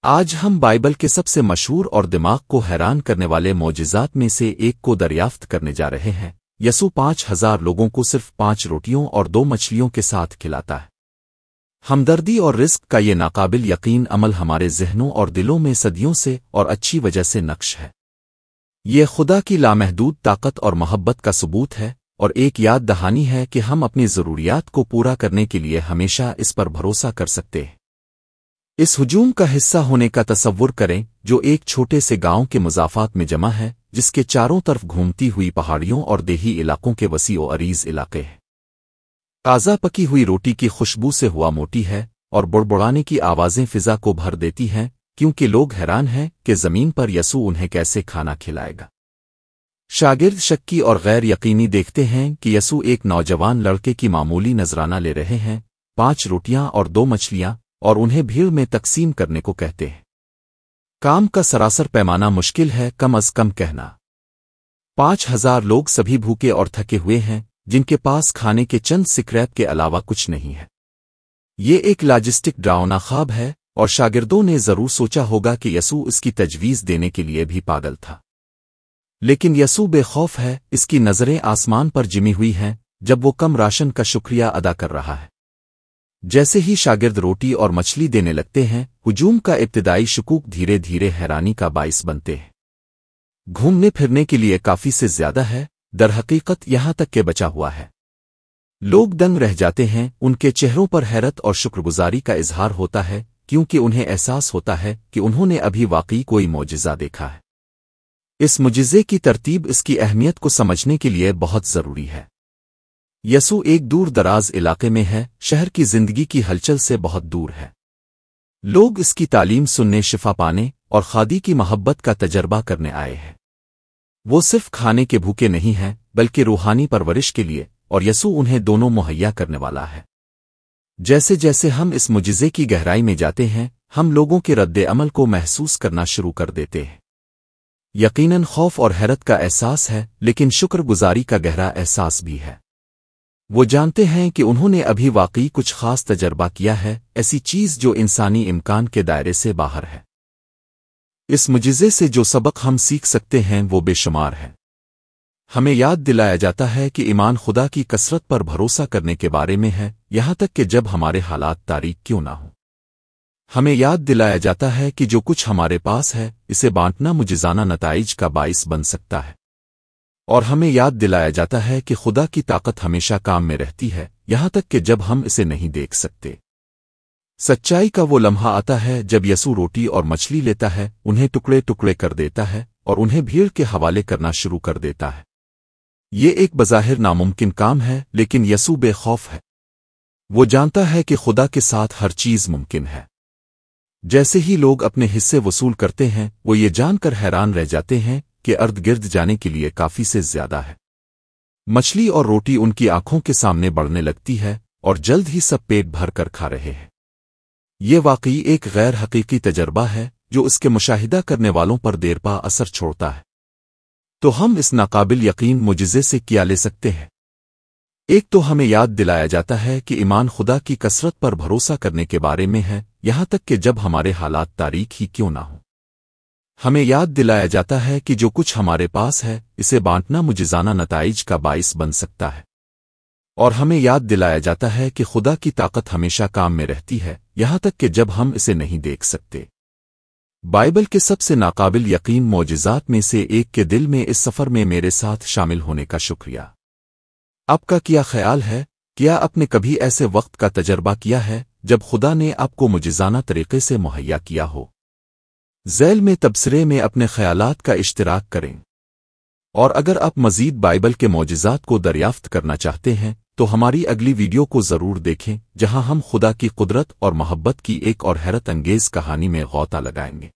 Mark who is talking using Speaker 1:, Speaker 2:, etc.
Speaker 1: آج ہم بائبل کے سب سے مشہور اور دماغ کو حیران کرنے والے معجزات میں سے ایک کو دریافت کرنے جا رہے ہیں۔ یسوع 5,000 لوگوں کو صرف 5 روٹیوں اور 2 مچھلیوں کے ساتھ کھلاتا ہے۔ ہمدردی اور رزق کا یہ ناقابل یقین عمل ہمارے ذہنوں اور دلوں میں صدیوں سے اور اچھی وجہ سے نقش ہے۔ یہ خدا کی لامحدود طاقت اور محبت کا ثبوت ہے اور ایک یاد دہانی ہے کہ ہم اپنی ضروریات کو پورا کرنے کے لیے ہمیشہ اس پر بھروسہ کر سکتے ہیں۔ اس ہجوم کا حصہ ہونے کا تصور کریں جو ایک چھوٹے سے گاؤں کے مضافات میں جمع ہے، جس کے چاروں طرف گھومتی ہوئی پہاڑیوں اور دیہی علاقوں کے وسیع و عریض علاقے ہیں۔ تازہ پکی ہوئی روٹی کی خوشبو سے ہوا موٹی ہے اور بڑبڑانے کی آوازیں فضا کو بھر دیتی ہیں، کیونکہ لوگ حیران ہیں کہ زمین پر یسوع انہیں کیسے کھانا کھلائے گا۔ شاگرد شکی اور غیر یقینی دیکھتے ہیں کہ یسوع ایک نوجوان لڑکے کی معمولی نذرانہ لے رہے ہیں، 5 روٹیاں اور 2 مچھلیاں، اور انہیں بھیڑ میں تقسیم کرنے کو کہتے ہیں۔ کام کا سراسر پیمانہ مشکل ہے، کم از کم کہنا 5,000 لوگ سبھی بھوکے اور تھکے ہوئے ہیں، جن کے پاس کھانے کے چند سکریپ کے علاوہ کچھ نہیں ہے۔ یہ ایک لاجسٹک ڈراؤنا خواب ہے، اور شاگردوں نے ضرور سوچا ہوگا کہ یسوع اس کی تجویز دینے کے لیے بھی پاگل تھا۔ لیکن یسوع بے خوف ہے، اس کی نظریں آسمان پر جمی ہوئی ہیں جب وہ کم راشن کا شکریہ ادا کر رہا ہے۔ جیسے ہی شاگرد روٹی اور مچھلی دینے لگتے ہیں، ہجوم کا ابتدائی شکوک دھیرے دھیرے حیرانی کا باعث بنتے ہیں۔ گھومنے پھرنے کے لیے کافی سے زیادہ ہے، درحقیقت یہاں تک کہ بچا ہوا ہے۔ لوگ دنگ رہ جاتے ہیں، ان کے چہروں پر حیرت اور شکرگزاری کا اظہار ہوتا ہے، کیونکہ انہیں احساس ہوتا ہے کہ انہوں نے ابھی واقعی کوئی معجزہ دیکھا ہے۔ اس معجزے کی ترتیب اس کی اہمیت کو سمجھنے کے لیے بہت ضروری ہے۔ یسوع ایک دور دراز علاقے میں ہے، شہر کی زندگی کی ہلچل سے بہت دور ہے۔ لوگ اس کی تعلیم سننے، شفا پانے اور خادی کی محبت کا تجربہ کرنے آئے ہیں۔ وہ صرف کھانے کے بھوکے نہیں ہیں بلکہ روحانی پرورش کے لیے، اور یسوع انہیں دونوں مہیا کرنے والا ہے۔ جیسے جیسے ہم اس معجزے کی گہرائی میں جاتے ہیں، ہم لوگوں کے رد عمل کو محسوس کرنا شروع کر دیتے ہیں۔ یقیناً خوف اور حیرت کا احساس ہے، لیکن شکر گزاری کا گہرا احساس بھی ہے۔ وہ جانتے ہیں کہ انہوں نے ابھی واقعی کچھ خاص تجربہ کیا ہے، ایسی چیز جو انسانی امکان کے دائرے سے باہر ہے۔ اس معجزے سے جو سبق ہم سیکھ سکتے ہیں وہ بے شمار ہے۔ ہمیں یاد دلایا جاتا ہے کہ ایمان خدا کی کثرت پر بھروسہ کرنے کے بارے میں ہے، یہاں تک کہ جب ہمارے حالات تاریک کیوں نہ ہوں۔ ہمیں یاد دلایا جاتا ہے کہ جو کچھ ہمارے پاس ہے، اسے بانٹنا معجزانہ نتائج کا باعث بن سکتا ہے۔ اور ہمیں یاد دلایا جاتا ہے کہ خدا کی طاقت ہمیشہ کام میں رہتی ہے، یہاں تک کہ جب ہم اسے نہیں دیکھ سکتے۔ سچائی کا وہ لمحہ آتا ہے جب یسوع روٹی اور مچھلی لیتا ہے، انہیں ٹکڑے ٹکڑے کر دیتا ہے اور انہیں بھیڑ کے حوالے کرنا شروع کر دیتا ہے۔ یہ ایک بظاہر ناممکن کام ہے، لیکن یسوع بے خوف ہے۔ وہ جانتا ہے کہ خدا کے ساتھ ہر چیز ممکن ہے۔ جیسے ہی لوگ اپنے حصے وصول کرتے ہیں، وہ یہ جان کر حیران رہ جاتے ہیں کہ ارد گرد جانے کے لیے کافی سے زیادہ ہے۔ مچھلی اور روٹی ان کی آنکھوں کے سامنے بڑھنے لگتی ہے، اور جلد ہی سب پیٹ بھر کر کھا رہے ہیں۔ یہ واقعی ایک غیر حقیقی تجربہ ہے جو اس کے مشاہدہ کرنے والوں پر دیر پا اثر چھوڑتا ہے۔ تو ہم اس ناقابل یقین معجزے سے کیا لے سکتے ہیں؟ ایک تو ہمیں یاد دلایا جاتا ہے کہ ایمان خدا کی کثرت پر بھروسہ کرنے کے بارے میں ہے، یہاں تک کہ جب ہمارے حالات تاریک ہی کیوں نہ ہوں۔ ہمیں یاد دلایا جاتا ہے کہ جو کچھ ہمارے پاس ہے، اسے بانٹنا معجزانہ نتائج کا باعث بن سکتا ہے۔ اور ہمیں یاد دلایا جاتا ہے کہ خدا کی طاقت ہمیشہ کام میں رہتی ہے، یہاں تک کہ جب ہم اسے نہیں دیکھ سکتے۔ بائبل کے سب سے ناقابل یقین معجزات میں سے ایک کے دل میں اس سفر میں میرے ساتھ شامل ہونے کا شکریہ۔ آپ کا کیا خیال ہے؟ کیا آپ نے کبھی ایسے وقت کا تجربہ کیا ہے جب خدا نے آپ کو معجزانہ طریقے سے مہیا کیا ہو؟ ذیل میں تبصرے میں اپنے خیالات کا اشتراک کریں۔ اور اگر آپ مزید بائبل کے معجزات کو دریافت کرنا چاہتے ہیں تو ہماری اگلی ویڈیو کو ضرور دیکھیں، جہاں ہم خدا کی قدرت اور محبت کی ایک اور حیرت انگیز کہانی میں غوطہ لگائیں گے۔